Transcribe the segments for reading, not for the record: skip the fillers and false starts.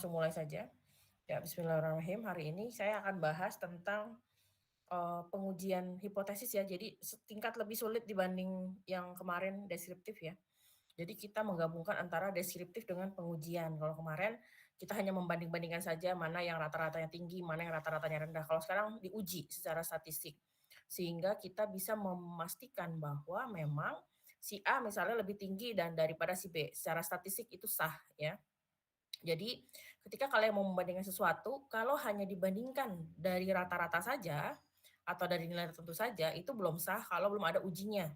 langsung mulai saja. Ya, bismillahirrahmanirrahim. Hari ini saya akan bahas tentang, pengujian hipotesis ya. Jadi tingkat lebih sulit dibanding yang kemarin deskriptif ya. Jadi kita menggabungkan antara deskriptif dengan pengujian. Kalau kemarin kita hanya membanding-bandingkan saja mana yang rata-ratanya tinggi, mana yang rata-ratanya rendah. Kalau sekarang diuji secara statistik. Sehingga kita bisa memastikan bahwa memang si A misalnya lebih tinggi dan daripada si B. Secara statistik itu sah ya. Jadi ketika kalian mau membandingkan sesuatu, kalau hanya dibandingkan dari rata-rata saja atau dari nilai tertentu saja, itu belum sah kalau belum ada ujinya.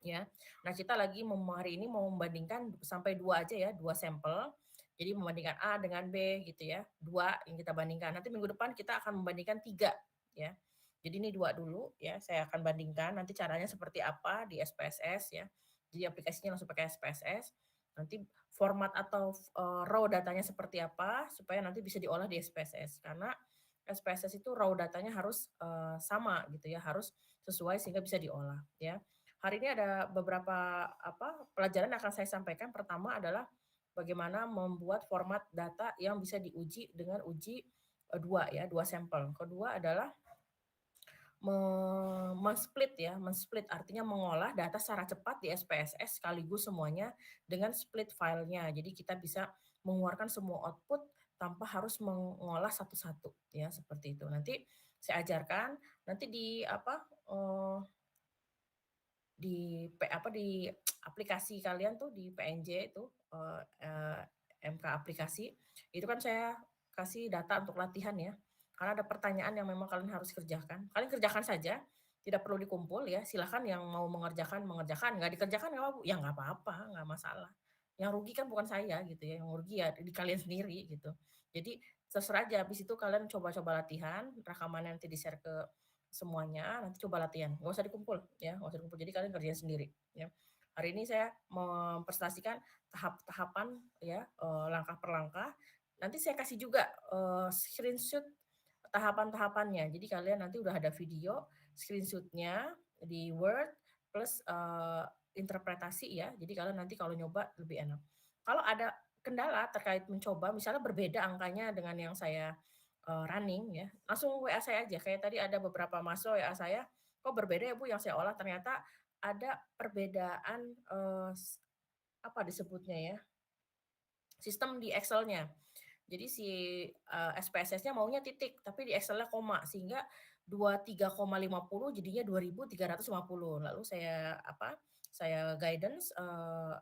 Ya. Nah, kita lagi hari ini mau membandingkan sampai 2 aja ya, 2 sampel. Jadi membandingkan A dengan B gitu ya, 2 yang kita bandingkan. Nanti minggu depan kita akan membandingkan 3 ya. Jadi ini 2 dulu ya, saya akan bandingkan nanti caranya seperti apa di SPSS ya. Jadi aplikasinya langsung pakai SPSS. Nanti format atau raw datanya seperti apa supaya nanti bisa diolah di SPSS. Karena SPSS itu raw datanya harus sama gitu ya, harus sesuai sehingga bisa diolah ya. Hari ini ada beberapa pelajaran yang akan saya sampaikan. Pertama adalah bagaimana membuat format data yang bisa diuji dengan uji 2 ya, 2 sampel. Kedua adalah men-split ya, men-split artinya mengolah data secara cepat di SPSS sekaligus semuanya dengan split filenya. Jadi kita bisa mengeluarkan semua output tanpa harus mengolah satu-satu ya, seperti itu. Nanti saya ajarkan, nanti di aplikasi kalian tuh di PNJ itu, MK aplikasi, itu kan saya kasih data untuk latihan ya. Karena ada pertanyaan yang memang kalian harus kerjakan. Kalian kerjakan saja, tidak perlu dikumpul ya, silakan yang mau mengerjakan, nggak dikerjakan nggak apa-apa, ya nggak apa-apa, nggak masalah. Yang rugi kan bukan saya gitu ya, yang rugi ya di kalian sendiri gitu. Jadi terserah aja, habis itu kalian coba-coba latihan, rekamannya nanti di-share ke semuanya, nanti coba latihan, nggak usah dikumpul ya, nggak usah dikumpul, jadi kalian kerjain sendiri ya. Hari ini saya mempresentasikan tahap-tahapan ya, langkah per langkah, nanti saya kasih juga, screenshot tahapan-tahapannya. Jadi kalian nanti udah ada video, screenshot-nya di Word plus, interpretasi ya, jadi kalian nanti kalau nyoba lebih enak. Kalau ada kendala terkait mencoba, misalnya berbeda angkanya dengan yang saya running ya, langsung WA saya aja. Kayak tadi ada beberapa mahasiswa WA saya, "Kok berbeda ya Bu yang saya olah?" Ternyata ada perbedaan, apa disebutnya ya, sistem di Excel-nya. Jadi si, SPSS-nya maunya titik, tapi di Excel-nya koma, sehingga 23,50 jadinya 2.350. Lalu saya guidance,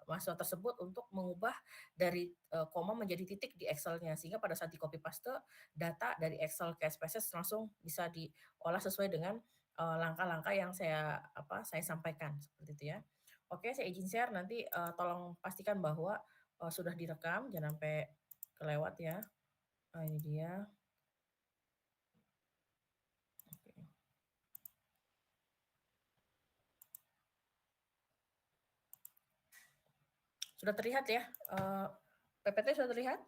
mahasiswa tersebut untuk mengubah dari, koma menjadi titik di Excel-nya, sehingga pada saat di-copy paste data dari Excel ke SPSS langsung bisa diolah sesuai dengan, langkah-langkah yang saya sampaikan, seperti itu ya. Oke, saya izin share, nanti, tolong pastikan bahwa, sudah direkam, jangan sampai kelewat ya. Oh, ini dia. Oke. Sudah terlihat ya, PPT sudah terlihat?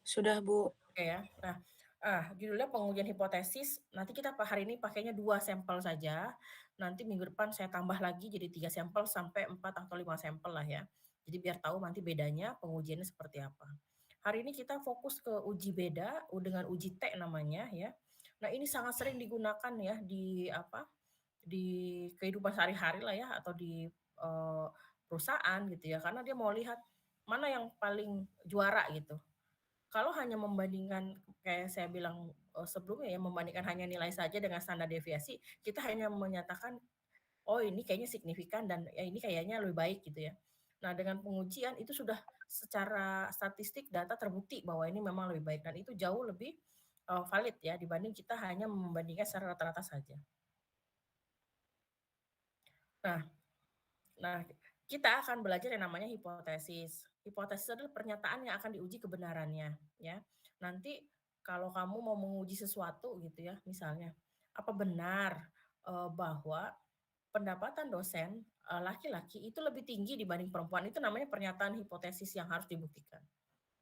Sudah, Bu. Oke ya. Nah, judulnya pengujian hipotesis, nanti kita hari ini pakainya 2 sampel saja, nanti minggu depan saya tambah lagi jadi 3 sampel sampai 4 atau 5 sampel lah ya. Jadi biar tahu nanti bedanya pengujiannya seperti apa. Hari ini kita fokus ke uji beda dengan uji T namanya ya. Nah, ini sangat sering digunakan ya di kehidupan sehari-hari lah ya atau di, perusahaan gitu ya, karena dia mau lihat mana yang paling juara gitu. Kalau hanya membandingkan kayak saya bilang, sebelumnya ya, membandingkan hanya nilai saja dengan standar deviasi, kita hanya menyatakan, "Oh ini kayaknya signifikan dan ya ini kayaknya lebih baik," gitu ya. Nah dengan pengujian itu sudah secara statistik data terbukti bahwa ini memang lebih baik dan itu jauh lebih, valid ya dibanding kita hanya membandingkan secara rata-rata saja. Nah Nah, kita akan belajar yang namanya hipotesis. Hipotesis adalah pernyataan yang akan diuji kebenarannya, ya. Nanti kalau kamu mau menguji sesuatu gitu ya, misalnya, apa benar, bahwa pendapatan dosen, laki-laki itu lebih tinggi dibanding perempuan? Itu namanya pernyataan hipotesis yang harus dibuktikan.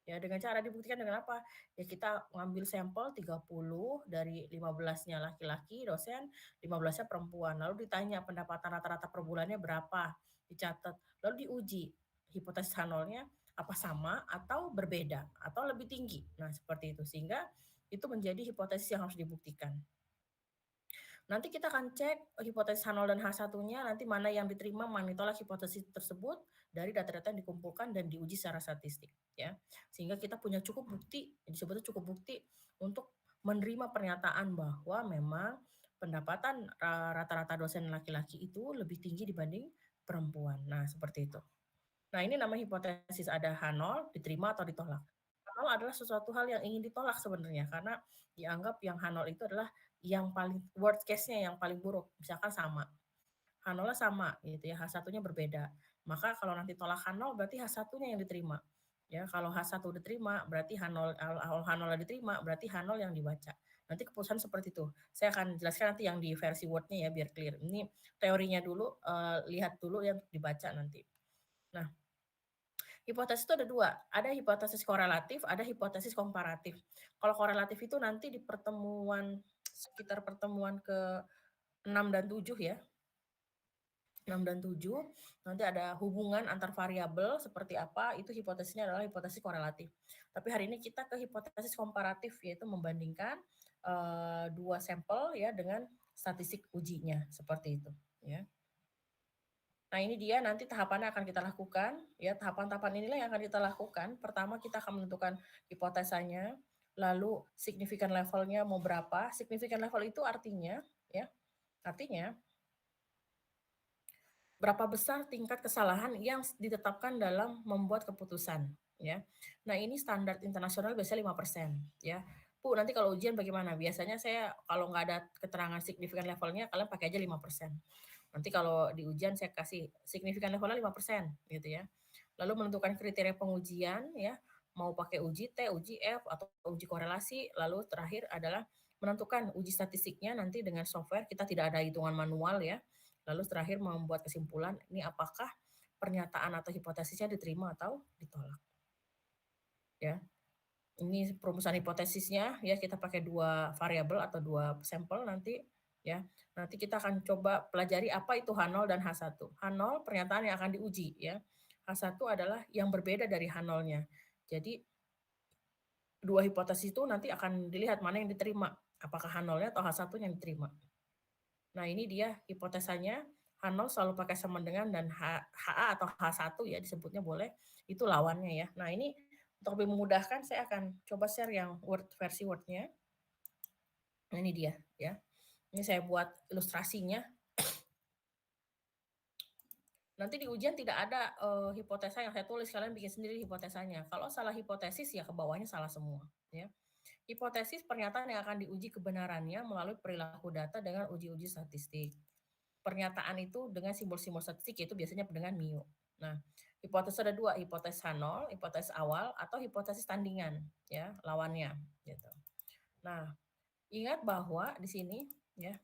Ya dengan cara dibuktikan dengan apa? Ya kita ngambil sampel 30 dari 15-nya laki-laki dosen, 15-nya perempuan, lalu ditanya pendapatan rata-rata per bulannya berapa, dicatat, lalu diuji hipotesis H0-nya Apa sama atau berbeda atau lebih tinggi. Nah, seperti itu. Sehingga itu menjadi hipotesis yang harus dibuktikan. Nanti kita akan cek hipotesis H0 dan H1-nya nanti mana yang diterima, mana ditolak hipotesis tersebut dari data-data yang dikumpulkan dan diuji secara statistik ya. Sehingga kita punya cukup bukti, disebutnya cukup bukti untuk menerima pernyataan bahwa memang pendapatan rata-rata dosen laki-laki itu lebih tinggi dibanding perempuan. Nah, seperti itu. Nah, ini namanya hipotesis ada H0 diterima atau ditolak. H0 adalah sesuatu hal yang ingin ditolak sebenarnya karena dianggap yang H0 itu adalah yang paling worst case-nya yang paling buruk, misalkan sama. H0 sama gitu ya, H1-nya berbeda. Maka kalau nanti tolak H0 berarti H1-nya yang diterima. Ya, kalau H1 diterima berarti H0 kalau H0 diterima berarti H0 yang dibaca. Nanti keputusan seperti itu. Saya akan jelaskan nanti yang di versi Word-nya ya biar clear. Ini teorinya dulu, lihat dulu yang dibaca nanti. Nah, hipotesis itu ada dua, ada hipotesis korelatif, ada hipotesis komparatif. Kalau korelatif itu nanti di pertemuan, sekitar pertemuan ke 6 dan 7 ya, 6 dan 7, nanti ada hubungan antar variabel seperti apa, itu hipotesisnya adalah hipotesis korelatif. Tapi hari ini kita ke hipotesis komparatif, yaitu membandingkan dua sampel ya dengan statistik ujinya, seperti itu. Ya. Nah, ini dia nanti tahapannya akan kita lakukan, ya tahapan-tahapan inilah yang akan kita lakukan. Pertama kita akan menentukan hipotesanya, lalu signifikan levelnya mau berapa. Signifikan level itu artinya, ya, artinya berapa besar tingkat kesalahan yang ditetapkan dalam membuat keputusan, ya. Nah, ini standar internasional biasanya 5%, ya. Bu, nanti kalau ujian bagaimana? Biasanya saya kalau nggak ada keterangan signifikan levelnya, kalian pakai aja 5%. Nanti kalau di ujian saya kasih signifikan levelnya 5% gitu ya. Lalu menentukan kriteria pengujian ya, mau pakai uji T, uji F, atau uji korelasi. Lalu terakhir adalah menentukan uji statistiknya nanti dengan software, kita tidak ada hitungan manual ya. Lalu terakhir membuat kesimpulan, ini apakah pernyataan atau hipotesisnya diterima atau ditolak. Ya, ini perumusan hipotesisnya ya, kita pakai dua variabel atau dua sampel nanti ya. Nanti kita akan coba pelajari apa itu H0 dan H1. H0 pernyataan yang akan diuji ya. H1 adalah yang berbeda dari H0-nya. Jadi dua hipotesis itu nanti akan dilihat mana yang diterima, apakah H0-nya atau H1 yang diterima. Nah, ini dia hipotesanya, H0 selalu pakai sama dengan dan HA atau H1 ya disebutnya boleh, itu lawannya ya. Nah, ini untuk lebih memudahkan saya akan coba share yang versi Word-nya. Nah, ini dia ya. Ini saya buat ilustrasinya. Nanti di ujian tidak ada hipotesa yang saya tulis, kalian bikin sendiri hipotesanya. Kalau salah hipotesis ya ke bawahnya salah semua ya. Hipotesis pernyataan yang akan diuji kebenarannya melalui perilaku data dengan uji-uji statistik. Pernyataan itu dengan simbol-simbol statistik yaitu biasanya dengan mu. Nah, hipotesis ada dua, hipotesis H0, hipotesis awal atau hipotesis tandingan ya, lawannya gitu. Nah, ingat bahwa di sini ya,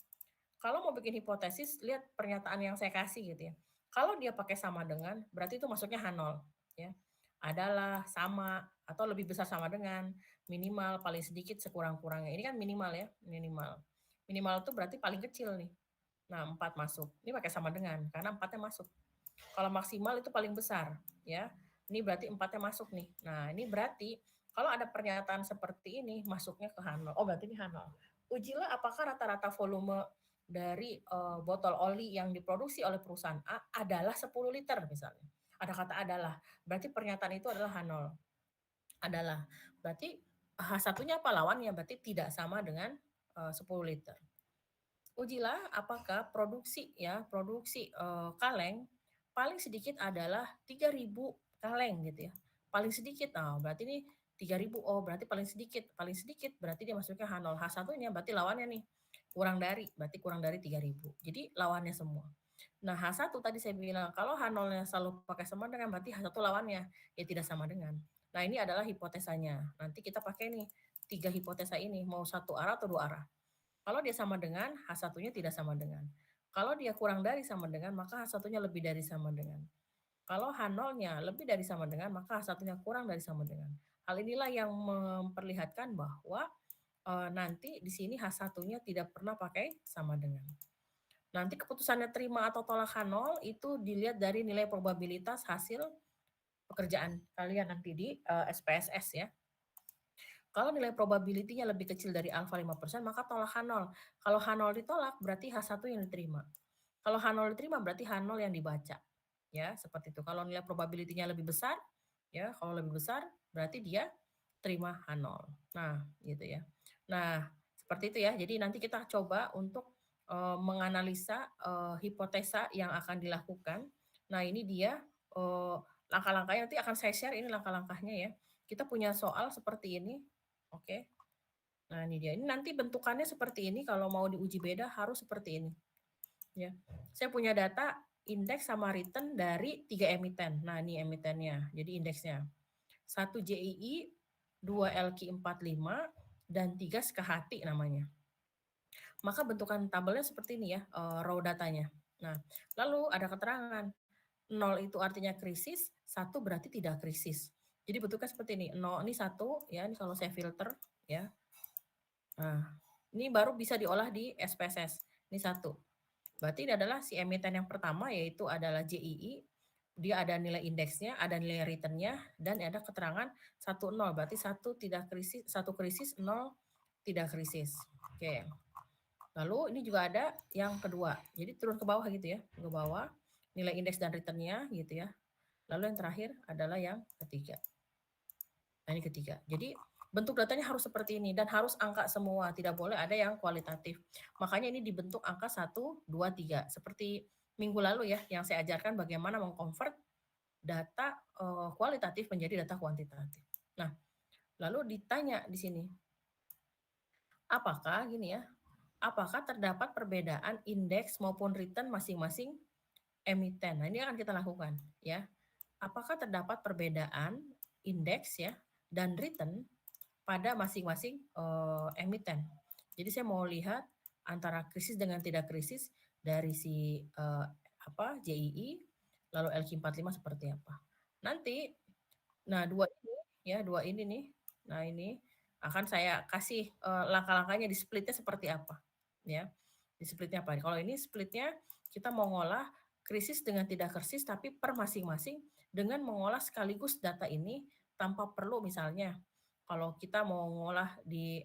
kalau mau bikin hipotesis lihat pernyataan yang saya kasih gitu ya. Kalau dia pakai sama dengan, berarti itu masuknya H0 ya. Adalah, sama, atau lebih besar sama dengan, minimal, paling sedikit, sekurang-kurangnya. Ini kan minimal ya, minimal. Minimal itu berarti paling kecil nih. Nah, 4 masuk. Ini pakai sama dengan, karena 4-nya masuk. Kalau maksimal itu paling besar, ya. Ini berarti 4-nya masuk nih. Nah, ini berarti kalau ada pernyataan seperti ini, masuknya ke H0. Oh, berarti ini H0. Ujilah apakah rata-rata volume dari botol oli yang diproduksi oleh perusahaan A adalah 10 liter misalnya. Ada kata adalah. Berarti pernyataan itu adalah H0. Adalah. Berarti H1-nya apa lawannya? Berarti tidak sama dengan 10 liter. Ujilah apakah produksi ya, produksi kaleng paling sedikit adalah 3.000 kaleng gitu ya. Paling sedikit. Nah, berarti ini 3.000. Oh, berarti paling sedikit. Paling sedikit berarti dia masuknya H0. H1-nya berarti lawannya nih. Kurang dari, berarti kurang dari 3.000. Jadi lawannya semua. Nah, H1 tadi saya bilang kalau H0-nya selalu pakai sama dengan berarti H1 lawannya ya tidak sama dengan. Nah, ini adalah hipotesanya. Nanti kita pakai nih tiga hipotesa ini, mau satu arah atau dua arah. Kalau dia sama dengan, H1-nya tidak sama dengan. Kalau dia kurang dari sama dengan, maka H1-nya lebih dari sama dengan. Kalau H0-nya lebih dari sama dengan, maka H1-nya kurang dari sama dengan. Hal inilah yang memperlihatkan bahwa nanti di sini H1-nya tidak pernah pakai sama dengan. Nanti keputusannya terima atau tolak H0 itu dilihat dari nilai probabilitas hasil pekerjaan kalian nanti di SPSS ya. Kalau nilai probability-nya lebih kecil dari alfa 5%, maka tolak H0. Kalau H0 ditolak, berarti H1 yang diterima. Kalau H0 diterima, berarti H0 yang dibaca. Ya, seperti itu. Kalau nilai probability-nya lebih besar, ya, kalau lebih besar, berarti dia terima H0. Nah, gitu ya. Nah, seperti itu ya. Jadi nanti kita coba untuk menganalisa hipotesa yang akan dilakukan. Nah, ini dia langkah-langkahnya, nanti akan saya share ini langkah-langkahnya ya. Kita punya soal seperti ini. Oke. Nah, ini dia. Ini nanti bentukannya seperti ini, kalau mau diuji beda harus seperti ini. Ya. Saya punya data indeks sama return dari 3 emiten. Nah, ini emitennya. Jadi indeksnya. 1 JII, 2 LQ45, dan 3 SKHT namanya. Maka bentukan tabelnya seperti ini ya, raw datanya. Nah, lalu ada keterangan. 0 itu artinya krisis, 1 berarti tidak krisis. Jadi bentuknya seperti ini. 0 ini 1 ya, ini kalau saya filter ya. Nah, ini baru bisa diolah di SPSS. Ini 1. Berarti ini adalah si emiten yang pertama, yaitu adalah JII. Dia ada nilai indeksnya, ada nilai returnnya, dan ada keterangan 1 0. Berarti 1 tidak krisis, 1 krisis, 0 tidak krisis. Oke. Lalu ini juga ada yang kedua. Jadi turun ke bawah gitu ya, ke bawah nilai indeks dan returnnya gitu ya. Lalu yang terakhir adalah yang ketiga. Nah, ini ketiga. Jadi bentuk datanya harus seperti ini dan harus angka semua, tidak boleh ada yang kualitatif. Makanya ini dibentuk angka 1, 2, 3. Seperti minggu lalu ya, yang saya ajarkan bagaimana mengkonvert data kualitatif menjadi data kuantitatif. Nah, lalu ditanya di sini, apakah gini ya, apakah terdapat perbedaan indeks maupun return masing-masing emiten? Nah, ini akan kita lakukan ya. Apakah terdapat perbedaan indeks ya dan return pada masing-masing emiten? Jadi saya mau lihat antara krisis dengan tidak krisis dari si JII lalu LQ45 seperti apa. Nanti nah dua ini nih. Nah, ini akan saya kasih langkah-langkahnya di splitnya seperti apa ya. Di splitnya apa? Kalau ini splitnya kita mau ngolah krisis dengan tidak krisis tapi per masing-masing dengan mengolah sekaligus data ini tanpa perlu misalnya kalau kita mau ngolah di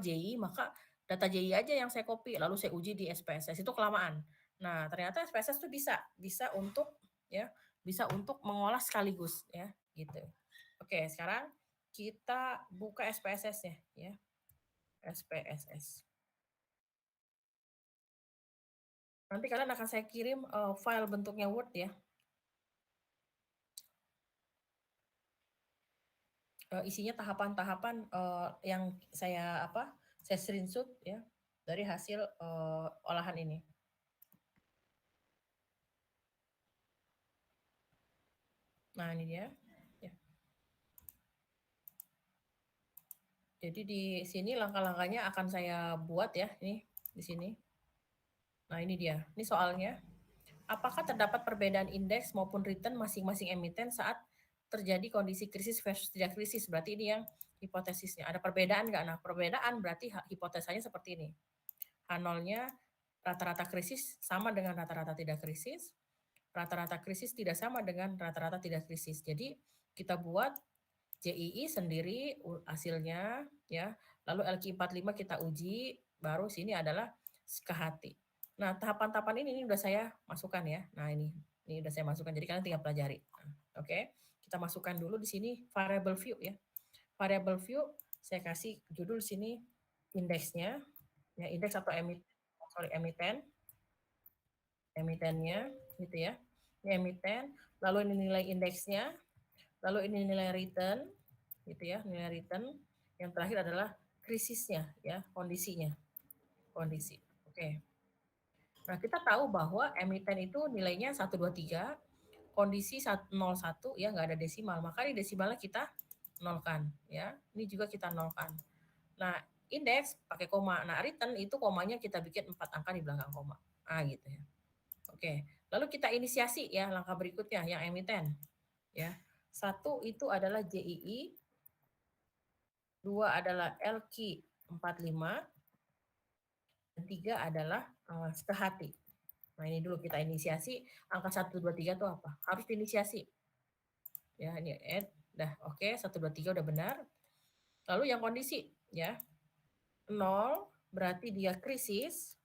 JI, maka data JI aja yang saya copy lalu saya uji di SPSS, itu kelamaan. Nah, ternyata SPSS itu bisa untuk ya, bisa untuk mengolah sekaligus ya, gitu. Oke, sekarang kita buka SPSS-nya ya. SPSS. Nanti kalian akan saya kirim file bentuknya Word ya. Isinya tahapan-tahapan yang saya screenshot ya dari hasil olahan ini. Nah, ini dia. Ya. Jadi di sini langkah-langkahnya akan saya buat ya, ini di sini. Nah, ini dia. Ini soalnya. Apakah terdapat perbedaan indeks maupun return masing-masing emiten saat terjadi kondisi krisis versus tidak krisis? Berarti ini yang hipotesisnya. Ada perbedaan nggak? Nah, perbedaan berarti hipotesanya seperti ini. H0-nya rata-rata krisis sama dengan rata-rata tidak krisis. Rata-rata krisis tidak sama dengan rata-rata tidak krisis. Jadi kita buat JII sendiri hasilnya ya. Lalu LQ45 kita uji, baru sini adalah SKHT. Nah, tahapan-tahapan ini udah saya masukkan ya. Nah, ini udah saya masukkan. Jadi kalian tinggal pelajari. Nah, oke. Kita masukkan dulu di sini variable view ya. Variable view saya kasih judul sini indeksnya. Ya, indeks atau emiten. Emitennya gitu ya. Ini emiten, lalu ini nilai indeksnya, lalu ini nilai return gitu ya, nilai return. Yang terakhir adalah krisisnya ya, kondisinya. Kondisi. Oke. Nah, kita tahu bahwa emiten itu nilainya 1, 2, 3, kondisi 01 ya, nggak ada desimal. Maka ini desimalnya kita nolkan ya. Ini juga kita nolkan. Nah, indeks pakai koma. Nah, return itu komanya kita bikin 4 angka di belakang koma. Ah, gitu ya. Oke. Lalu kita inisiasi ya langkah berikutnya yang emiten ya. 1 itu adalah JII, 2 adalah LQ45, dan 3 adalah SKHT. Nah, ini dulu kita inisiasi angka 1, 2, 3 itu apa? Harus diinisiasi. Ya, ini add, dah oke, 1, 2, 3 udah benar. Lalu yang kondisi, ya. 0 berarti dia krisis,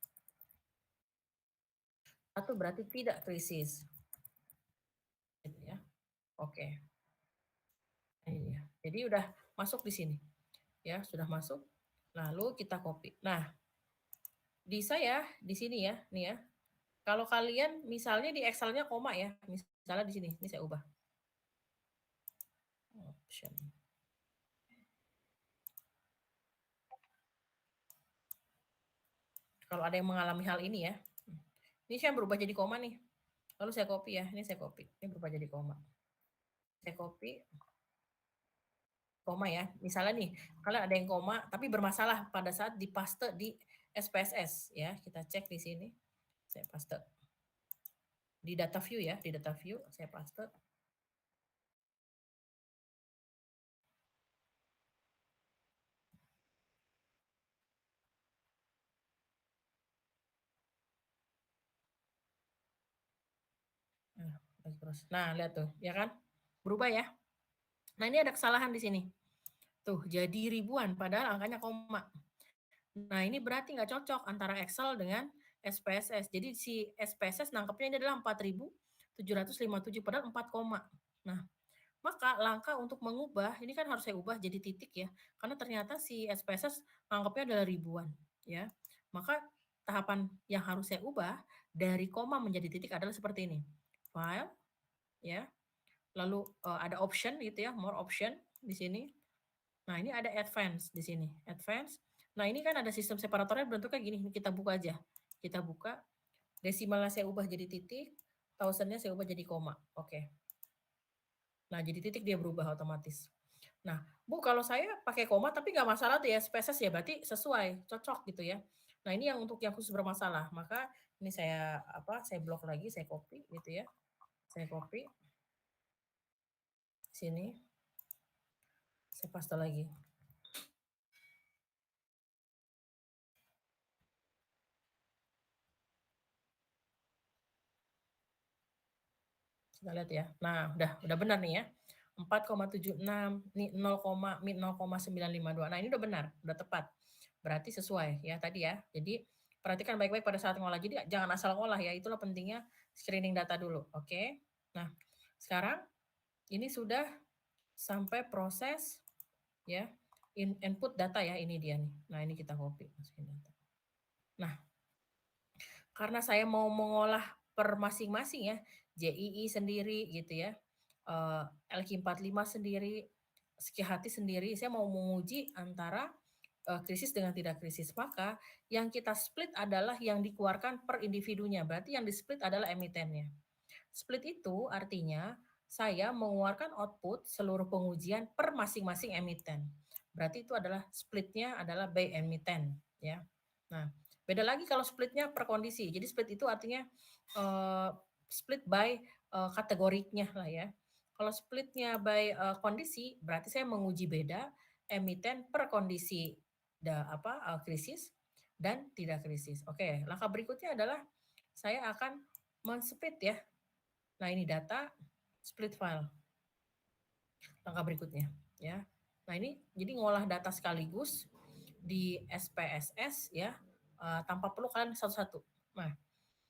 1 berarti tidak krisis. Gitu ya. Oke. Iya. Jadi udah masuk di sini. Ya, sudah masuk. Lalu kita copy. Nah, di saya di sini ya, nih ya. Kalau kalian misalnya di Excel-nya koma ya, misalnya di sini, ini saya ubah. Option. Kalau ada yang mengalami hal ini ya. Ini saya berubah jadi koma nih. Lalu saya copy ya, ini saya copy. Ini berubah jadi koma. Saya copy, koma ya. Misalnya nih, kalian ada yang koma tapi bermasalah pada saat dipaste di SPSS ya. Kita cek di sini. Saya paste. Di data view ya, di data view saya paste. Nah, lihat tuh, ya kan? Berubah ya. Nah, ini ada kesalahan di sini. Tuh, jadi ribuan padahal angkanya koma. Nah, ini berarti nggak cocok antara Excel dengan SPSS. Jadi si SPSS nangkepnya ini adalah 4.757 padahal 4 koma. Nah, maka langkah untuk mengubah, ini kan harus saya ubah jadi titik ya. Karena ternyata si SPSS nangkepnya adalah ribuan, ya. Maka tahapan yang harus saya ubah dari koma menjadi titik adalah seperti ini. File, ya. Lalu ada option gitu ya, more option di sini. Nah, ini ada advance di sini, advance. Nah, ini kan ada sistem separatornya bentuknya gini, kita buka aja. Kita buka, desimalnya saya ubah jadi titik, thousand-nya saya ubah jadi koma. Oke. Nah, jadi titik dia berubah otomatis. Nah, Bu, kalau saya pakai koma tapi nggak masalah tuh ya, spesies ya, berarti sesuai, cocok gitu ya. Nah, ini yang untuk yang khusus bermasalah. Maka ini saya saya blok lagi, saya copy gitu ya. Saya copy sini. Saya paste lagi. Kita lihat ya. Nah, udah benar nih ya. 4,76 nih 0,952. Nah, ini udah benar, udah tepat. Berarti sesuai ya tadi ya. Jadi perhatikan baik-baik pada saat ngolah. Jadi jangan asal ngolah ya. Itulah pentingnya screening data dulu. Oke. Nah, sekarang ini sudah sampai proses ya input data ya, ini dia nih. Nah, ini kita copy masukin data. Nah, karena saya mau mengolah per masing-masing ya, JII sendiri gitu ya, LQ45 sendiri, Sekihati sendiri, saya mau menguji antara krisis dengan tidak krisis. Maka yang kita split adalah yang dikeluarkan per individunya, berarti yang di-split adalah emitennya. Split itu artinya saya mengeluarkan output seluruh pengujian per masing-masing emiten. Berarti itu adalah splitnya adalah by emiten ya. Nah, beda lagi kalau splitnya per kondisi. Jadi split itu artinya split by kategoriknya lah ya. Kalau splitnya by kondisi berarti saya menguji beda emiten per kondisi krisis dan tidak krisis. Oke, langkah berikutnya adalah saya akan men-split ya. Nah, ini data split file. Langkah berikutnya ya. Nah, ini jadi ngolah data sekaligus di SPSS ya, tanpa perlu kalian satu-satu. Nah,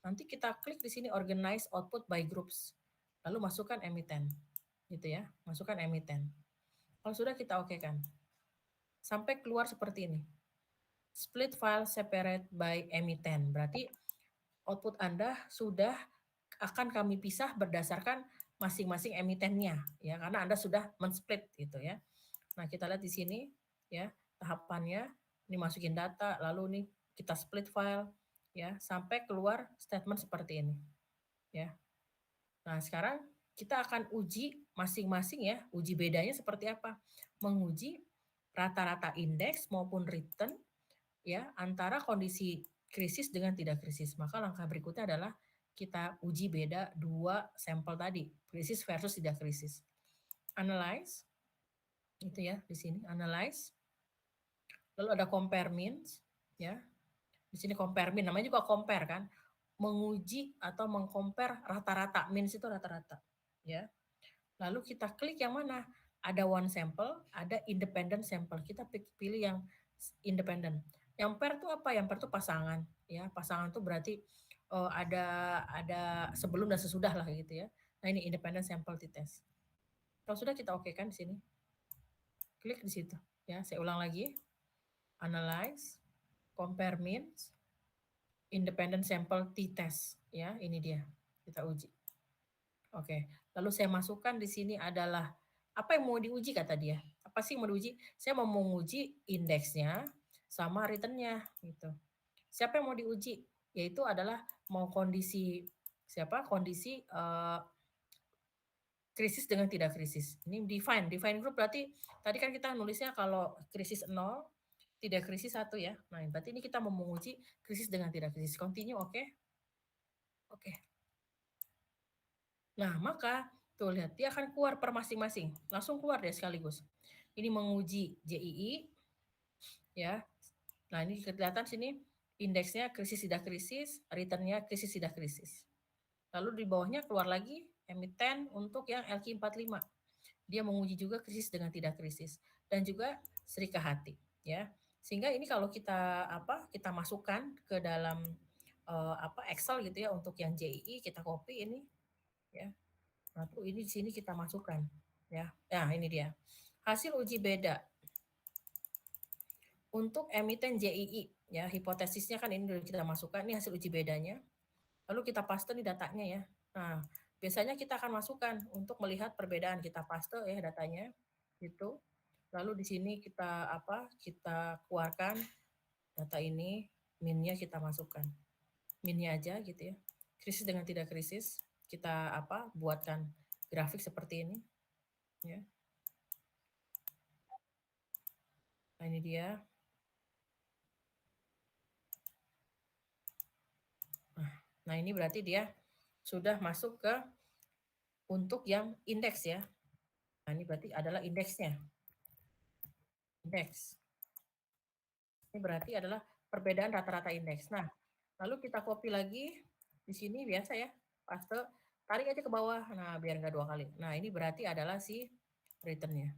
nanti kita klik di sini organize output by groups. Lalu masukkan emiten. Gitu ya, masukkan emiten. Kalau sudah kita okekan. Sampai keluar seperti ini. Split file separate by emiten. Berarti output Anda sudah akan kami pisah berdasarkan masing-masing emitennya ya, karena Anda sudah men-split gitu ya. Nah, kita lihat di sini ya tahapannya. Ini masukin data, lalu nih kita split file ya sampai keluar statement seperti ini ya. Nah, sekarang kita akan uji masing-masing ya, uji bedanya seperti apa? Menguji rata-rata indeks maupun return ya antara kondisi krisis dengan tidak krisis. Maka langkah berikutnya adalah kita uji beda dua sampel tadi, krisis versus tidak krisis. Analyze, itu ya di sini analyze. Lalu ada compare means, ya. Di sini compare mean, namanya juga compare kan, menguji atau mengcompare rata-rata, means itu rata-rata, ya. Lalu kita klik yang mana? Ada one sample, ada independent sample. Kita pilih yang independent. Yang pair itu apa? Yang pair itu pasangan, ya. Pasangan itu berarti ada sebelum dan sesudah lah gitu ya. Nah, ini independent sample t-test. Kalau sudah kita oke kan di sini. Klik di situ, ya. Saya ulang lagi. Analyze, compare means, independent sample t-test, ya. Ini dia. Kita uji. Oke, lalu saya masukkan di sini adalah apa yang mau diuji kata dia. Apa sih yang mau diuji? Saya mau menguji indeksnya sama returnnya gitu. Siapa yang mau diuji? Yaitu adalah mau kondisi siapa? Kondisi krisis dengan tidak krisis. Ini define group berarti tadi kan kita nulisnya kalau krisis 0, tidak krisis 1 ya. Nah, berarti ini kita mau menguji krisis dengan tidak krisis. Continue, oke? Okay? Oke. Okay. Nah, maka tuh lihat dia akan keluar per masing-masing. Langsung keluar deh sekaligus. Ini menguji JII ya. Nah, ini kelihatan sini indeksnya krisis tidak krisis, returnnya krisis tidak krisis. Lalu di bawahnya keluar lagi emiten untuk yang LQ45. Dia menguji juga krisis dengan tidak krisis dan juga Sri Kahati ya. Sehingga ini kalau kita kita masukkan ke dalam Excel gitu ya untuk yang JII kita copy ini ya. Nah, tuh ini di sini kita masukkan ya. Nah, ini dia. Hasil uji beda untuk emiten JII ya, hipotesisnya kan ini dulu kita masukkan, ini hasil uji bedanya. Lalu kita paste nih datanya ya. Nah, biasanya kita akan masukkan untuk melihat perbedaan, kita paste ya datanya gitu. Lalu di sini kita Kita keluarkan data ini, minnya kita masukkan. Minnya aja gitu ya. Krisis dengan tidak krisis, kita buatkan grafik seperti ini ya. Nah, ini dia. Nah, ini berarti dia sudah masuk ke untuk yang indeks ya. Nah, ini berarti adalah indeksnya. Indeks. Ini berarti adalah perbedaan rata-rata indeks. Nah, lalu kita copy lagi di sini biasa ya, paste, tarik aja ke bawah. Nah, biar nggak 2 kali. Nah, ini berarti adalah si returnnya.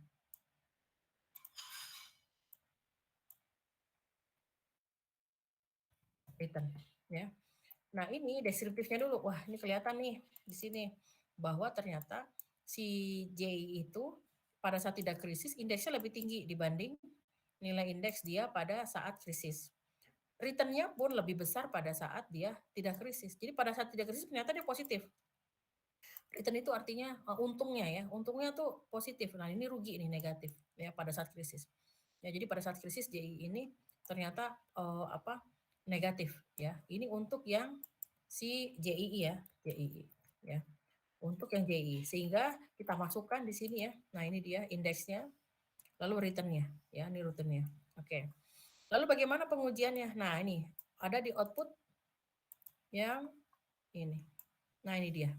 Return ya. Nah, ini deskriptifnya dulu. Wah, ini kelihatan nih di sini bahwa ternyata si J itu pada saat tidak krisis indeksnya lebih tinggi dibanding nilai indeks dia pada saat krisis. Returnnya pun lebih besar pada saat dia tidak krisis. Jadi pada saat tidak krisis ternyata dia positif. Return itu artinya untungnya ya, untungnya tuh positif. Nah, ini rugi nih negatif ya pada saat krisis. Ya, jadi pada saat krisis JI ini ternyata negatif ya. Ini untuk yang si JII ya, JII ya. Untuk yang JII sehingga kita masukkan di sini ya. Nah, ini dia indeksnya lalu returnnya ya, ini returnnya. Oke. Lalu bagaimana pengujiannya? Nah, ini ada di output yang ini. Nah, ini dia.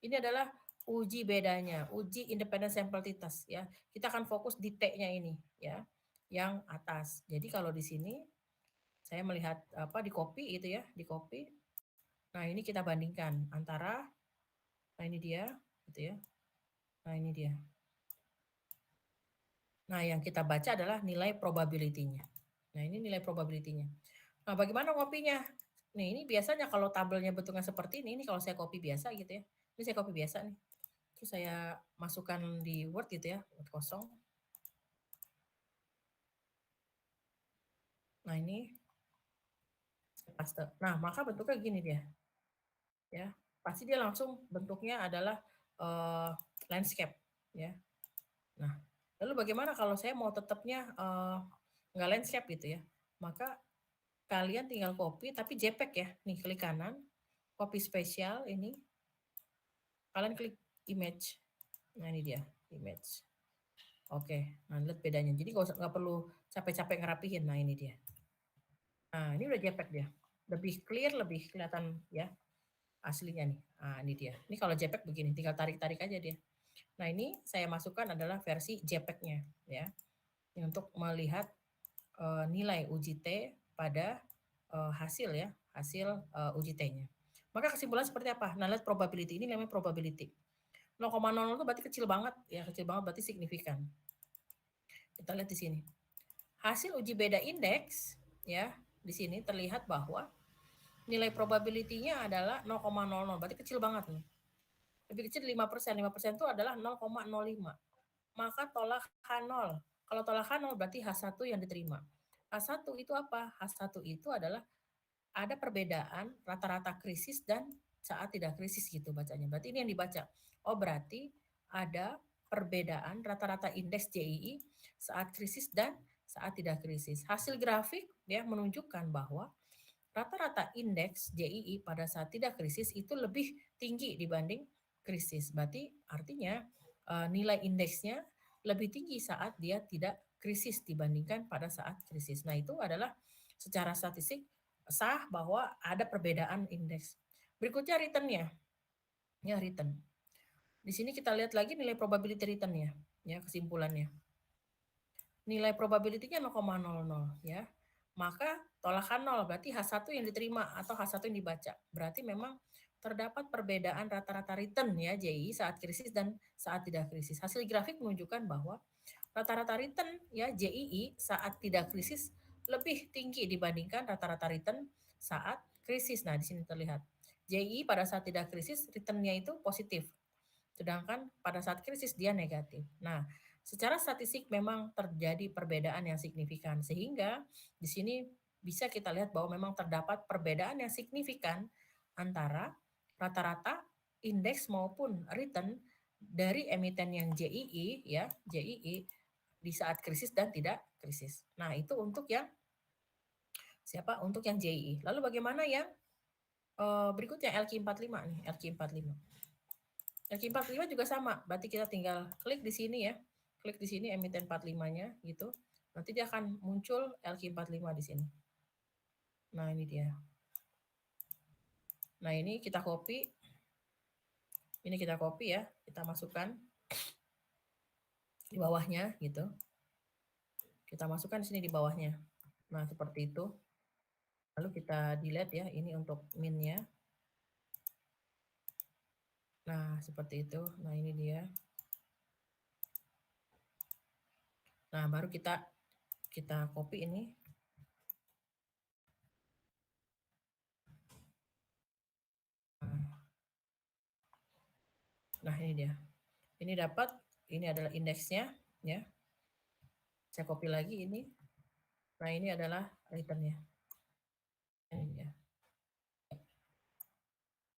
Ini adalah uji bedanya, uji independent sample t-test ya. Kita akan fokus di T-nya ini ya, yang atas. Jadi kalau di sini saya melihat di copy itu ya, di copy. Nah, ini kita bandingkan antara nah ini dia gitu ya. Nah, ini dia. Nah, yang kita baca adalah nilai probability-nya. Nah, ini nilai probability-nya. Nah, bagaimana kopinya? Nih, ini biasanya kalau tabelnya bentuknya seperti ini kalau saya copy biasa gitu ya. Ini saya copy biasa nih. Terus saya masukkan di Word gitu ya, Word kosong. Nah, ini paste. Nah, maka bentuknya gini dia. Ya. Pasti dia langsung bentuknya adalah landscape ya. Nah, lalu bagaimana kalau saya mau tetapnya nggak landscape gitu ya? Maka kalian tinggal copy tapi JPEG ya. Nih, klik kanan, copy spesial ini. Kalian klik image. Nah, ini dia, image. Oke, nah lihat bedanya. Jadi nggak perlu capek-capek ngerapihin. Nah, ini dia. Nah, ini udah JPEG dia. Lebih clear, lebih kelihatan ya aslinya nih. Nah, ini dia. Ini kalau JPEG begini, tinggal tarik-tarik aja dia. Nah, ini saya masukkan adalah versi JPEG-nya ya. Ini untuk melihat nilai uji T pada hasil ya, hasil uji T-nya. Maka kesimpulan seperti apa? Nah, lihat probability. Ini namanya probability. 0,00 itu berarti kecil banget, ya kecil banget berarti signifikan. Kita lihat di sini. Hasil uji beda indeks, ya, di sini terlihat bahwa nilai probability-nya adalah 0,00, berarti kecil banget nih. Lebih kecil 5%, 5% itu adalah 0,05. Maka tolak H0. Kalau tolak H0 berarti H1 yang diterima. H1 itu apa? H1 itu adalah ada perbedaan rata-rata krisis dan saat tidak krisis gitu bacanya. Berarti ini yang dibaca. Oh, berarti ada perbedaan rata-rata indeks JII saat krisis dan saat tidak krisis. Hasil grafik ya menunjukkan bahwa rata-rata indeks JII pada saat tidak krisis itu lebih tinggi dibanding krisis. Berarti artinya nilai indeksnya lebih tinggi saat dia tidak krisis dibandingkan pada saat krisis. Nah, itu adalah secara statistik sah bahwa ada perbedaan indeks. Berikutnya return-nya. Ya, return. Di sini kita lihat lagi nilai probability return-nya, ya, kesimpulannya. Nilai probability-nya 0,00 ya. Maka tolakan 0 berarti H1 yang diterima atau H1 yang dibaca. Berarti memang terdapat perbedaan rata-rata return ya JI saat krisis dan saat tidak krisis. Hasil grafik menunjukkan bahwa rata-rata return ya JII saat tidak krisis lebih tinggi dibandingkan rata-rata return saat krisis. Nah, di sini terlihat. JII pada saat tidak krisis return-nya itu positif. Sedangkan pada saat krisis dia negatif. Nah, secara statistik memang terjadi perbedaan yang signifikan sehingga di sini bisa kita lihat bahwa memang terdapat perbedaan yang signifikan antara rata-rata indeks maupun return dari emiten yang JII ya, JII di saat krisis dan tidak krisis. Nah, itu untuk yang siapa? Untuk yang JII. Lalu bagaimana yang berikutnya LQ45 nih, LQ45. LQ45 juga sama, berarti kita tinggal klik di sini ya. Klik di sini emiten 45-nya gitu. Nanti dia akan muncul LQ45 di sini. Nah, ini dia. Nah, ini kita copy. Ini kita copy ya, kita masukkan di bawahnya gitu. Kita masukkan di sini di bawahnya. Nah, seperti itu. Lalu kita delete ya, ini untuk min-nya. Nah, seperti itu. Nah, ini dia. Nah, baru kita copy ini. Nah, ini dia. Ini dapat, ini adalah indeksnya ya. Saya copy lagi ini. Nah, ini adalah return-nya. Ini dia.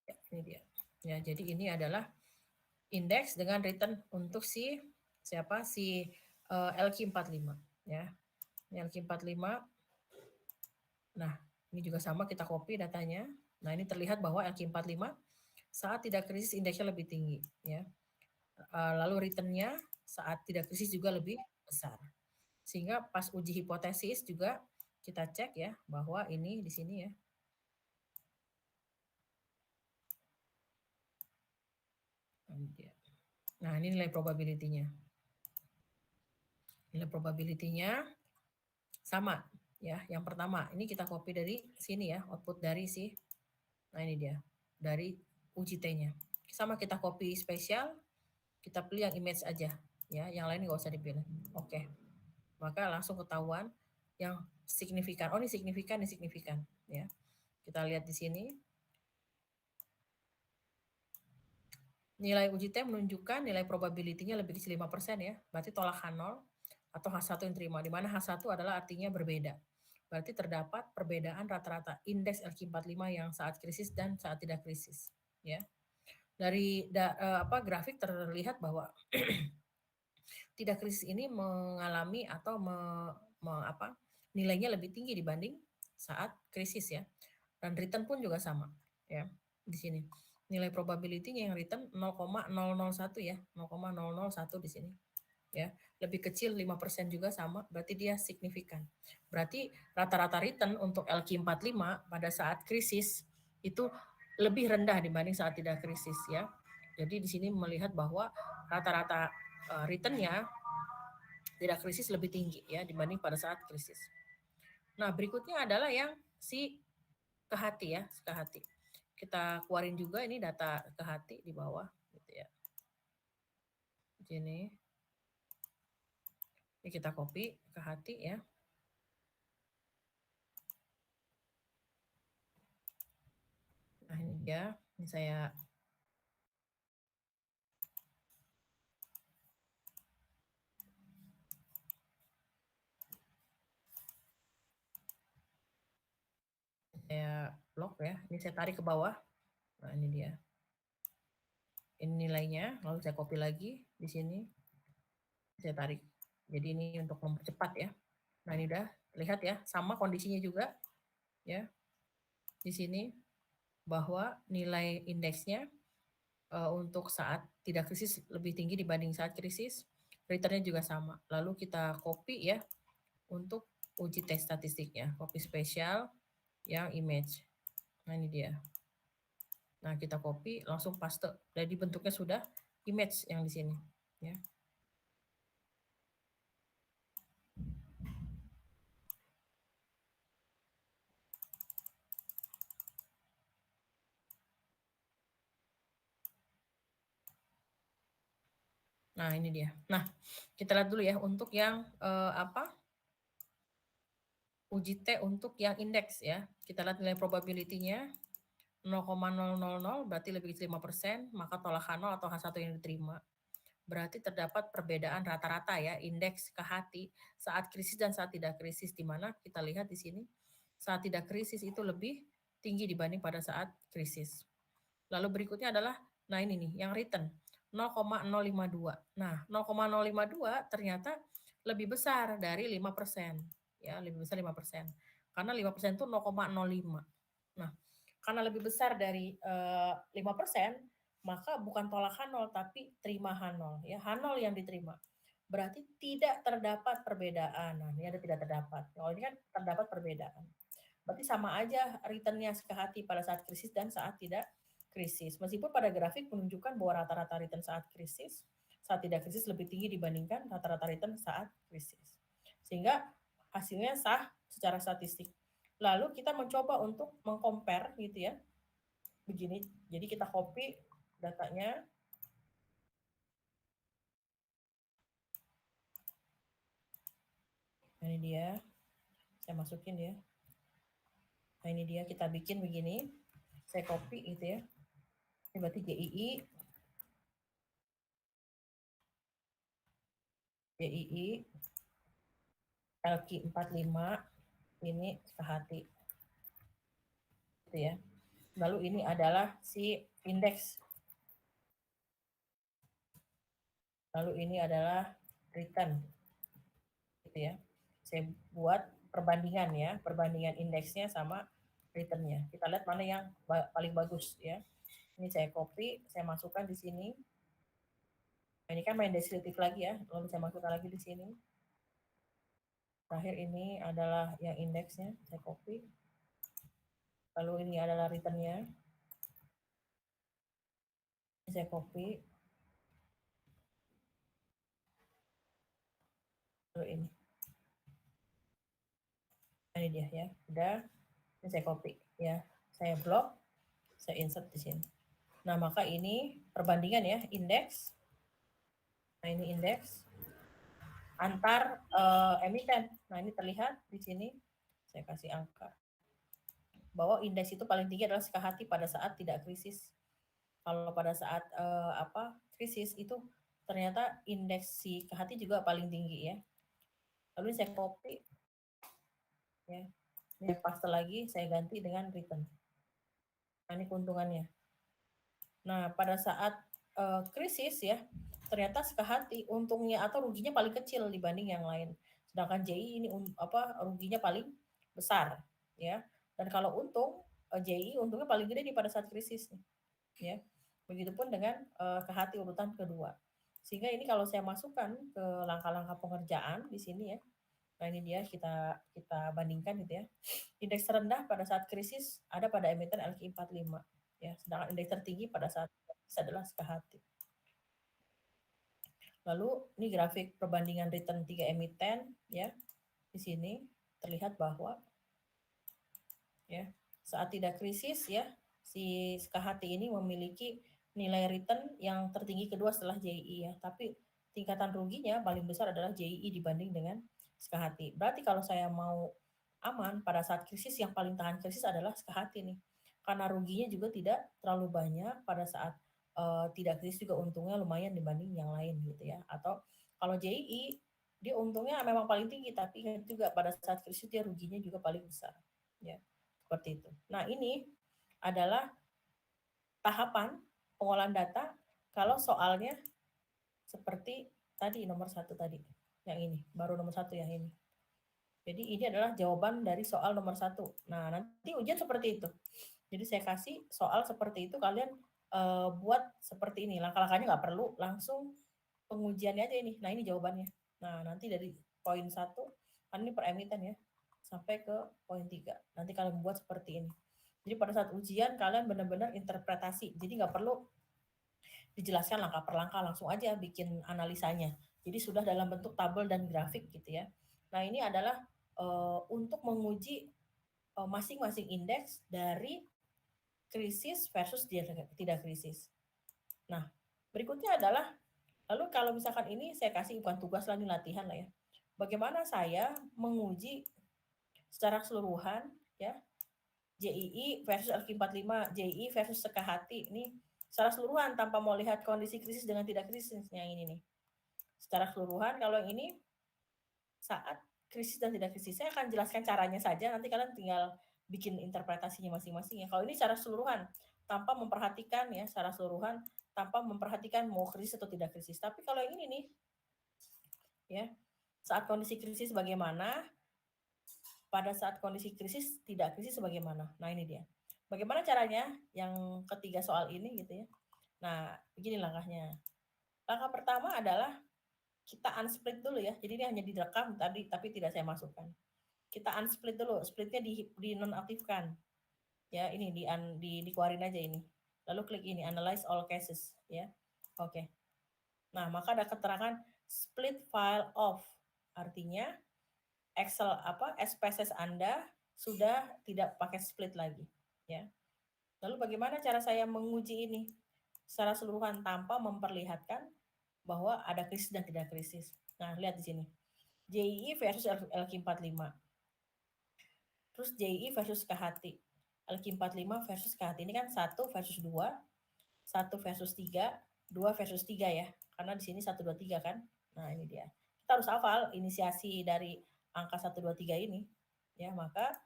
Ya, ini dia. Ya, jadi ini adalah indeks dengan return untuk si siapa? Si LQ45 ya. Ini LQ45. Nah, ini juga sama kita copy datanya. Nah, ini terlihat bahwa LQ45 saat tidak krisis indeksnya lebih tinggi ya. Lalu return-nya saat tidak krisis juga lebih besar. Sehingga pas uji hipotesis juga kita cek ya bahwa ini di sini ya. Nah, ini nilai probability-nya. Nilai probability-nya sama ya. Yang pertama, ini kita copy dari sini ya, output dari si. Nah, ini dia. Dari uji T-nya. Sama kita copy spesial, kita pilih yang image aja ya, yang lain nggak usah dipilih. Oke. Maka langsung ketahuan yang signifikan. Oh, ini signifikan, ini signifikan ya. Kita lihat di sini. Nilai uji T menunjukkan nilai probability-nya lebih kecil 5% ya. Berarti tolak H0 atau H1 yang terima, di mana H1 adalah artinya berbeda. Berarti terdapat perbedaan rata-rata indeks LQ45 yang saat krisis dan saat tidak krisis. Ya. Dari grafik terlihat bahwa tidak krisis ini mengalami atau nilainya lebih tinggi dibanding saat krisis ya. Dan return pun juga sama ya di sini. Nilai probability-nya yang return 0,001 ya, 0,001 di sini. Ya, lebih kecil 5% juga sama, berarti dia signifikan. Berarti rata-rata return untuk LQ45 pada saat krisis itu lebih rendah dibanding saat tidak krisis ya. Jadi di sini melihat bahwa rata-rata return-nya tidak krisis lebih tinggi ya dibanding pada saat krisis. Nah, berikutnya adalah yang si ke hati ya, ke hati. Kita keluarin juga ini data ke hati di bawah gitu ya. di sini. Ini kita copy ke hati ya. Nah, ini dia. Ini saya blok ya. Ini saya tarik ke bawah. Nah, ini dia. Ini nilainya, lalu saya copy lagi di sini. Saya tarik. Jadi ini untuk mempercepat ya. Nah, ini udah lihat ya, sama kondisinya juga ya. Di sini bahwa nilai indeksnya untuk saat tidak krisis lebih tinggi dibanding saat krisis, returnnya juga sama. Lalu kita copy ya untuk uji tes statistiknya, copy spesial yang image. Nah, ini dia. Nah, kita copy langsung paste. Jadi bentuknya sudah image yang di sini ya. Nah, ini dia. Nah, kita lihat dulu ya untuk yang uji T untuk yang indeks ya. Kita lihat nilai probability-nya 0,000 berarti lebih kecil 5%, maka tolak H0 atau H1 yang diterima. Berarti terdapat perbedaan rata-rata ya indeks ke hati saat krisis dan saat tidak krisis, di mana kita lihat di sini saat tidak krisis itu lebih tinggi dibanding pada saat krisis. Lalu berikutnya adalah, nah ini nih, yang return 0,052. Nah, 0,052 ternyata lebih besar dari 5%. Ya, lebih besar 5%. Karena 5% itu 0,05. Nah, karena lebih besar dari 5%, maka bukan tolak H0 tapi terima H0 ya, H0 yang diterima. Berarti tidak terdapat perbedaan. Nah, ini ada tidak terdapat. Kalau ini kan terdapat perbedaan. Berarti sama aja returnnya ke hati pada saat krisis dan saat tidak krisis. Meskipun pada grafik menunjukkan bahwa rata-rata return saat krisis, saat tidak krisis lebih tinggi dibandingkan rata-rata return saat krisis. Sehingga hasilnya sah secara statistik. Lalu kita mencoba untuk mengcompare gitu ya. Begini, jadi kita copy datanya. Nah, ini dia. Saya masukin ya. Nah, ini dia kita bikin begini. Saya copy gitu ya. Ini berarti GII LQ45 ini ke hati. Gitu ya. Lalu ini adalah si indeks. Lalu ini adalah return. Gitu ya. Saya buat perbandingan ya, perbandingan indeksnya sama returnnya. Kita lihat mana yang paling bagus ya. Ini saya copy, saya masukkan di sini. Nah, ini kan main deskriptif lagi ya, lalu saya masukkan lagi di sini. Terakhir ini adalah yang indeksnya, saya copy. Lalu ini adalah returnnya. Saya copy. Lalu ini. Nah, ini dia ya, udah. Ini saya copy ya. Saya blok, saya insert di sini. Nah, maka ini perbandingan ya, indeks. Nah, ini indeks antar emiten. Nah, ini terlihat di sini. Saya kasih angka. Bahwa indeks itu paling tinggi adalah hati pada saat tidak krisis. Kalau pada saat krisis itu ternyata indeks si hati juga paling tinggi ya. Lalu saya copy ya. Ini paste lagi, saya ganti dengan return. Nah, ini keuntungannya. Nah, pada saat krisis ya, ternyata hati untungnya atau ruginya paling kecil dibanding yang lain. Sedangkan JI ini ruginya paling besar ya. Dan kalau untung JI untungnya paling gede di pada saat krisis nih, ya. Begitupun dengan hati urutan kedua. Sehingga ini kalau saya masukkan ke langkah-langkah pengerjaan di sini ya. Nah, ini dia kita bandingkan gitu ya. Indeks terendah pada saat krisis ada pada emiten LQ45 ya, sedangkan indeks tertinggi pada saat krisis adalah hati. Lalu ini grafik perbandingan return 3 emiten ya. Di sini terlihat bahwa ya, saat tidak krisis ya, si SKHT ini memiliki nilai return yang tertinggi kedua setelah JI ya, tapi tingkatan ruginya paling besar adalah JII dibanding dengan Sekahati. Berarti kalau saya mau aman pada saat krisis, yang paling tahan krisis adalah Sekahati nih. Karena ruginya juga tidak terlalu banyak pada saat tidak krisis, juga untungnya lumayan dibanding yang lain gitu ya. Atau kalau JII dia untungnya memang paling tinggi, tapi juga pada saat krisis dia ruginya juga paling besar. Ya, seperti itu. Nah, ini adalah tahapan pengolahan data kalau soalnya seperti tadi nomor satu tadi, yang ini baru nomor satu yang ini. Jadi ini adalah jawaban dari soal nomor satu. Nah, nanti ujian seperti itu. Jadi saya kasih soal seperti itu, kalian buat seperti ini. Langkah-langkahnya nggak perlu langsung pengujiannya aja ini. Nah, ini jawabannya. Nah, nanti dari poin 1, kan ini per emiten ya, sampai ke poin 3. Nanti kalian buat seperti ini. Jadi pada saat ujian kalian benar-benar interpretasi. Jadi nggak perlu dijelaskan langkah per langkah, langsung aja bikin analisanya. Jadi sudah dalam bentuk tabel dan grafik gitu ya. Nah, ini adalah untuk menguji masing-masing indeks dari krisis versus tidak krisis. Nah, berikutnya adalah, lalu kalau misalkan ini saya kasih bukan tugas lagi, latihan lah ya. Bagaimana saya menguji secara keseluruhan ya JII versus LQ45, JII versus Sekahati ini secara keseluruhan tanpa mau lihat kondisi krisis dengan tidak krisis, yang ini nih. Secara keseluruhan, kalau yang ini saat krisis dan tidak krisis, saya akan jelaskan caranya saja, nanti kalian tinggal bikin interpretasinya masing-masing ya. Kalau ini secara keseluruhan tanpa memperhatikan ya, secara keseluruhan tanpa memperhatikan mau krisis atau tidak krisis. Tapi kalau yang ini nih ya, saat kondisi krisis bagaimana, pada saat kondisi krisis tidak krisis bagaimana. Nah, ini dia. Bagaimana caranya yang ketiga soal ini gitu ya. Nah, begini langkahnya. Langkah pertama adalah kita unsplit dulu ya. Jadi ini hanya direkam tadi tapi tidak saya masukkan. Kita unsplit dulu, splitnya di nonaktifkan. Ya, ini dikeluarin aja ini. Lalu klik ini analyze all cases ya. Oke. Nah, maka ada keterangan split file off. Artinya Excel SPSS Anda sudah tidak pakai split lagi ya. Lalu bagaimana cara saya menguji ini secara keseluruhan tanpa memperlihatkan bahwa ada krisis dan tidak krisis. Nah, lihat di sini. JII versus LQ45. Terus JII versus KHT. LQ45 versus KHT ini kan 1 versus 2, 1 versus 3, 2 versus 3 ya. Karena di sini 1 2 3 kan. Nah, ini dia. Kita harus hafal inisiasi dari angka 1 2 3 ini. Ya, maka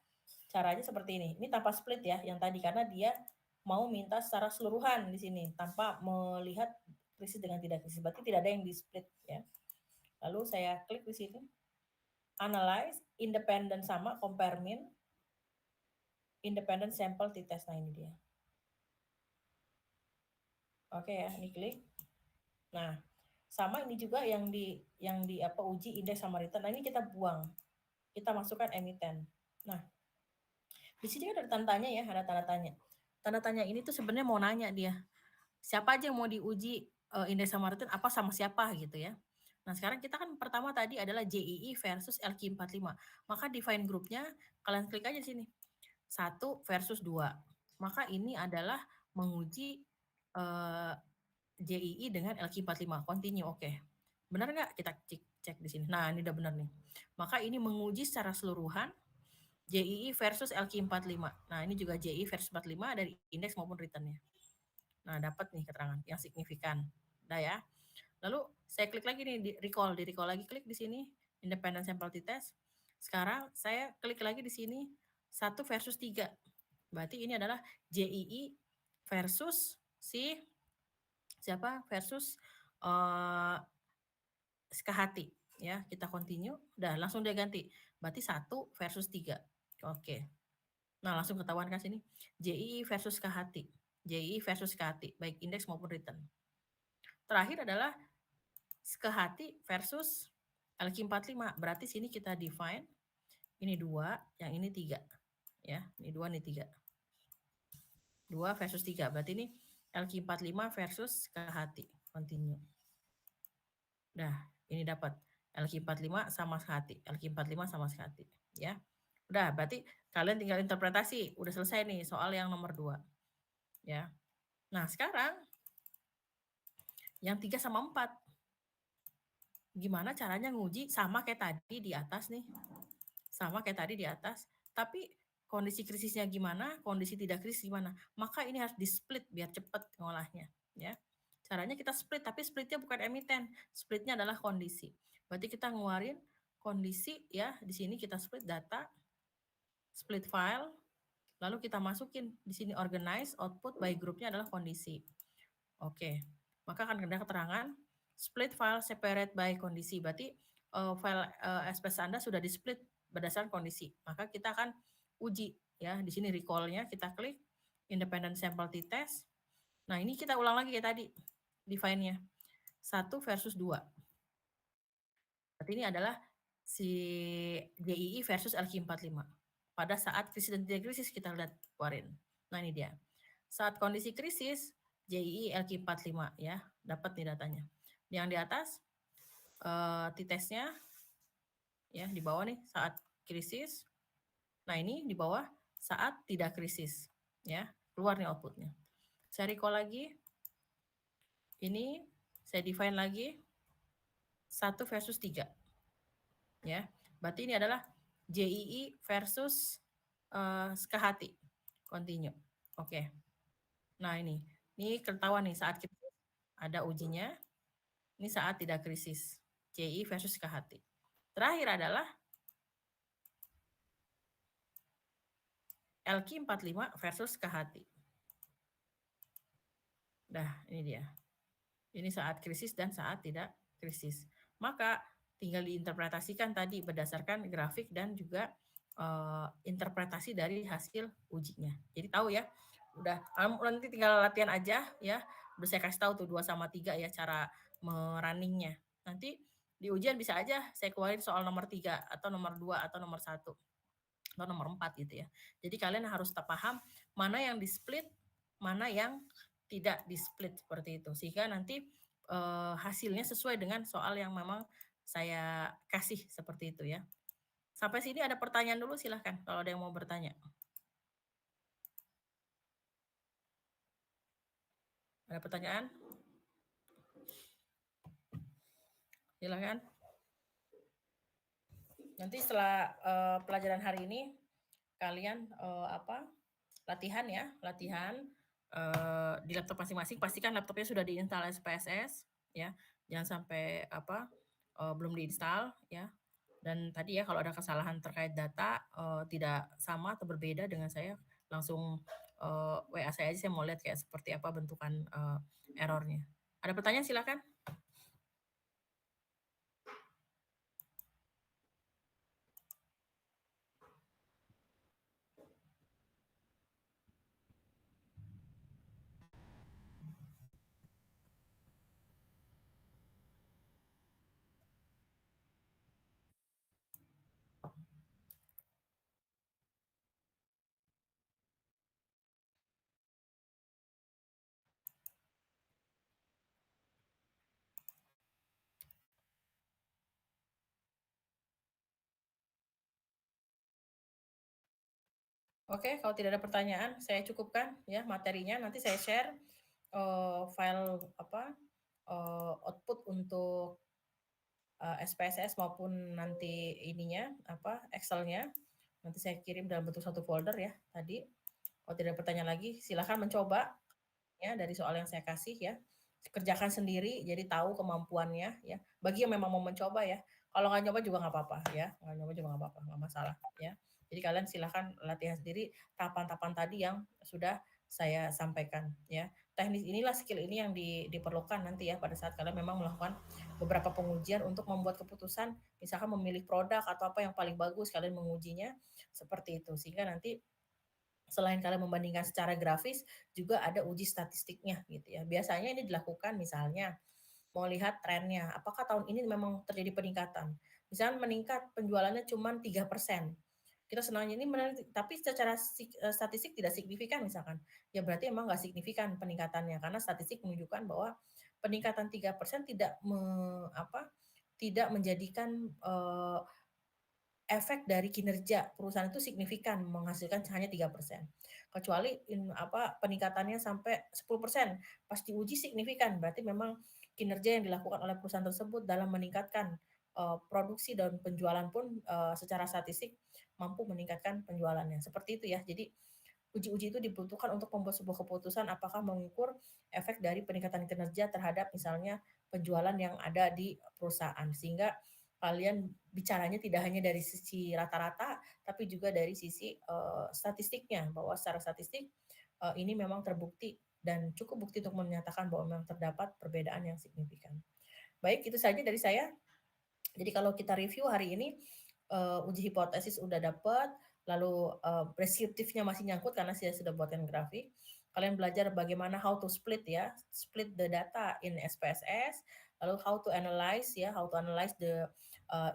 caranya seperti ini. Ini tanpa split ya yang tadi, karena dia mau minta secara keseluruhan di sini tanpa melihat krisis dengan tidak krisis. Berarti tidak ada yang di split ya. Lalu saya klik di sini. Analyze, independent sama, compare mean, independent sample t-test. Nah, ini dia. Oke ya, ini klik. Nah, sama ini juga yang di uji indeks sama return. Nah, ini kita buang. Kita masukkan emiten. Nah, di sini ada tanda tanya ya, ada tanda tanya. Tanda tanya ini tuh sebenarnya mau nanya dia, siapa aja yang mau diuji indeks sama return, apa sama siapa gitu ya. Nah, sekarang kita kan pertama tadi adalah JII versus LQ45. Maka define grupnya, kalian klik aja sini. 1 versus 2. Maka ini adalah menguji JII dengan LQ45. Continue, oke. Benar nggak? Kita cek di sini. Nah, ini udah benar nih. Maka ini menguji secara keseluruhan JII versus LQ45. Nah, ini juga JII versus 45 dari indeks maupun returnnya. Nah, dapat nih keterangan yang signifikan. Udah ya. Lalu saya klik lagi nih, di recall lagi, klik di sini, independent sample t-test. Sekarang saya klik lagi di sini, 1 versus 3. Berarti ini adalah JII versus siapa? Versus Sekahati. Ya, kita continue. Udah, langsung dia ganti. Berarti 1 versus 3. Oke. Nah, langsung ketahuan kan sini. JII versus Sekahati. JII versus Sekahati, baik indeks maupun return. Terakhir adalah Sekahati versus LQ45. Berarti sini kita define ini 2, yang ini 3. Ya, ini 2, ini 3. 2 versus 3. Berarti ini LQ45 versus Sekahati. Continue. Nah, ini dapat LQ45 sama Sekahati. LQ45 sama Sekahati. Ya. Udah, berarti kalian tinggal interpretasi. Udah selesai nih soal yang nomor 2. Ya. Nah, sekarang yang 3 sama 4. gimana caranya nguji sama kayak tadi di atas nih, sama kayak tadi di atas, tapi kondisi krisisnya gimana, kondisi tidak krisis gimana. Maka ini harus di-split biar cepat ngolahnya, ya. Caranya kita split, tapi splitnya bukan emiten, splitnya adalah kondisi. Berarti kita ngeluarin kondisi ya, di sini kita split data, split file, lalu kita masukin di sini organize, output by groupnya adalah kondisi. Oke, maka akan ada keterangan split file separate by kondisi. Berarti file SPS Anda sudah di split berdasarkan kondisi. Maka kita akan uji ya. Di sini recall-nya kita klik independent sample t-test. Nah, ini kita ulang lagi kayak tadi define-nya. 1 versus 2. Berarti ini adalah si DII versus LQ45. Pada saat krisis dan tidak krisis kita lihat keluarin. Nah, ini dia. Saat kondisi krisis, JII LQ45 ya, dapat nih datanya. Yang di atas t-testnya ya di bawah nih saat krisis. Nah, ini di bawah saat tidak krisis ya, keluar nih outputnya. Saya recall lagi. Ini saya define lagi 1 versus 3. Ya. Berarti ini adalah JII versus SKHT. Continue. Oke. Nah, ini ketahuan nih saat krisis ada ujinya. Ini saat tidak krisis. JII versus SKHT. Terakhir adalah LQ45 versus KHT. Nah, ini dia. Ini saat krisis dan saat tidak krisis. Maka tinggal diinterpretasikan tadi berdasarkan grafik dan juga interpretasi dari hasil ujinya. Jadi tahu ya, udah nanti tinggal latihan aja ya. Udah saya kasih tahu tuh 2 sama 3 ya cara merunningnya. Nanti di ujian bisa aja saya keluarin soal nomor 3 atau nomor 2 atau nomor 1 atau nomor 4 gitu ya. Jadi kalian harus paham mana yang di-split, mana yang tidak di-split seperti itu. Sehingga nanti hasilnya sesuai dengan soal yang memang saya kasih seperti itu ya. Sampai sini ada pertanyaan dulu silahkan kalau ada yang mau bertanya. Ada pertanyaan? Silahkan. Nanti setelah pelajaran hari ini kalian latihan ya, latihan di laptop masing-masing. Pastikan laptopnya sudah diinstal SPSS ya, jangan sampai belum diinstal ya. Dan tadi ya kalau ada kesalahan terkait data tidak sama atau berbeda dengan saya, langsung WA saya aja, saya mau lihat kayak seperti apa bentukan errornya. Ada pertanyaan silakan. Oke, kalau tidak ada pertanyaan, saya cukupkan ya materinya. Nanti saya share file output untuk SPSS maupun nanti ininya Excel-nya. Nanti saya kirim dalam bentuk satu folder ya tadi. Kalau tidak ada pertanyaan lagi, silakan mencoba ya dari soal yang saya kasih ya. Kerjakan sendiri jadi tahu kemampuannya ya. Bagi yang memang mau mencoba ya. Kalau nggak nyoba juga nggak apa-apa ya. Nggak nyoba juga nggak apa-apa, nggak masalah ya. Jadi kalian silakan latihan sendiri tahapan-tahapan tadi yang sudah saya sampaikan ya. Teknis inilah, skill ini yang diperlukan nanti ya pada saat kalian memang melakukan beberapa pengujian untuk membuat keputusan, misalkan memilih produk atau apa yang paling bagus, kalian mengujinya seperti itu. Sehingga nanti selain kalian membandingkan secara grafis, juga ada uji statistiknya gitu ya. Biasanya ini dilakukan misalnya mau lihat trennya, apakah tahun ini memang terjadi peningkatan. Misalnya meningkat penjualannya cuma 3%. Kita senangnya ini tapi secara statistik tidak signifikan misalkan. Ya berarti emang nggak signifikan peningkatannya karena statistik menunjukkan bahwa peningkatan 3% tidak menjadikan efek dari kinerja perusahaan itu signifikan menghasilkan hanya 3%. Kecuali peningkatannya sampai 10%, pas diuji signifikan, berarti memang kinerja yang dilakukan oleh perusahaan tersebut dalam meningkatkan, produksi dan penjualan pun, secara statistik mampu meningkatkan penjualannya, seperti itu ya. Jadi uji-uji itu dibutuhkan untuk membuat sebuah keputusan apakah mengukur efek dari peningkatan kinerja terhadap misalnya penjualan yang ada di perusahaan. Sehingga kalian bicaranya tidak hanya dari sisi rata-rata, tapi juga dari sisi statistiknya, bahwa secara statistik ini memang terbukti dan cukup bukti untuk menyatakan bahwa memang terdapat perbedaan yang signifikan. Baik, itu saja dari saya. Jadi kalau kita review hari ini, uji hipotesis udah dapet, lalu, preskriptifnya masih nyangkut karena saya sudah buatkan grafik. Kalian belajar bagaimana how to split ya, split the data in SPSS, lalu how to analyze the,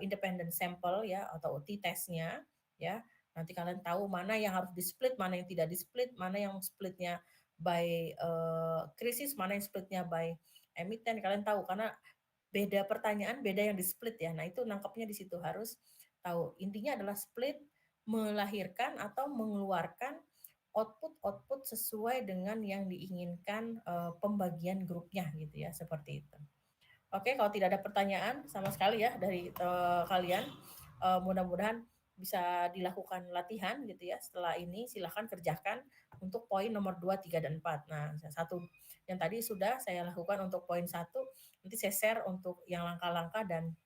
independent sample ya, atau t-test-nya ya. Nanti kalian tahu mana yang harus di-split, mana yang tidak di-split, mana yang splitnya by, krisis, mana yang splitnya by emiten, kalian tahu karena beda pertanyaan, beda yang di-split ya. Nah, itu nangkepnya di situ, harus tahu. Intinya adalah split melahirkan atau mengeluarkan output-output sesuai dengan yang diinginkan, pembagian grupnya gitu ya, seperti itu. Oke, kalau tidak ada pertanyaan sama sekali ya dari, kalian, mudah-mudahan bisa dilakukan latihan gitu ya. Setelah ini silahkan kerjakan untuk poin nomor 2, 3, dan 4. Nah, satu yang tadi sudah saya lakukan untuk poin 1, nanti saya share untuk yang langkah-langkah dan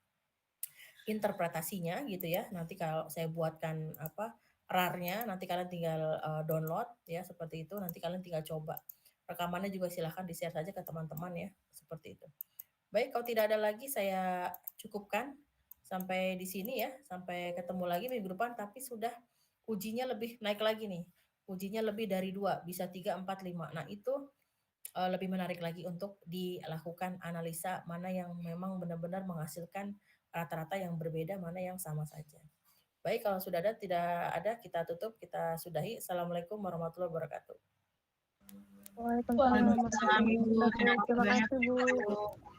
interpretasinya gitu ya. Nanti kalau saya buatkan apa, RAR-nya, nanti kalian tinggal, download ya, seperti itu. Nanti kalian tinggal coba. Rekamannya juga silahkan di-share saja ke teman-teman ya, seperti itu. Baik, kalau tidak ada lagi saya cukupkan sampai di sini ya. Sampai ketemu lagi minggu depan, tapi sudah ujinya lebih naik lagi nih. Ujinya lebih dari 2, bisa 3, 4, 5. Nah, itu lebih menarik lagi untuk dilakukan analisa mana yang memang benar-benar menghasilkan rata-rata yang berbeda, mana yang sama saja. Baik, kalau sudah ada, tidak ada, kita tutup, kita sudahi. Assalamualaikum warahmatullahi wabarakatuh. Waalaikumsalam Waalaikumsalam warahmatullahi Ibu, wabarakatuh. terima kasih Terima banyak kasih, Bu. Ibu.